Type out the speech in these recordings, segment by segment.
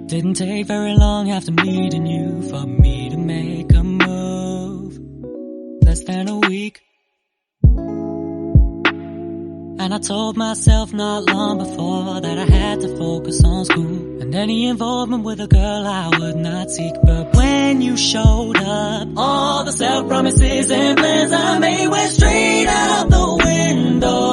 Didn't take very long after meeting you for me to make a move. Less than a week. And I told myself not long before that I had to focus on school. And any involvement with a girl I would not seek. But when you showed up, all the self-promises and plans I made went straight out the window.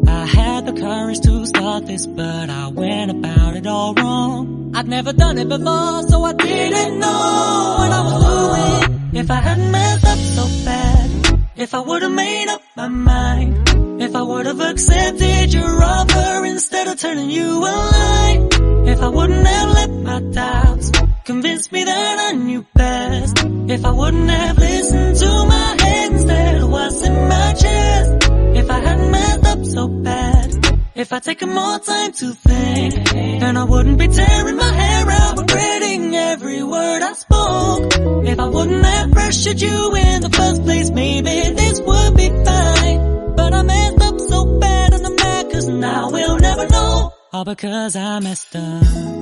I had the courage to start this, but I went about it all wrong. I'd never done it before, so I didn't know what I was doing. If I hadn't messed up so bad, if I would've made up my mind, if I would've accepted your offer instead of turning you a lie, if I wouldn't have let my doubts convince me that I knew best, if I wouldn't have listened to my head instead of what's in my chest, if I hadn't messed up so bad, if I'd taken more time to think, then I wouldn't be tearing my hair out, regretting every word I spoke. If I wouldn't have pressured you in the first place, maybe this would be fine. But I messed up so bad and I'm mad, cause now we'll never know. All because I messed up.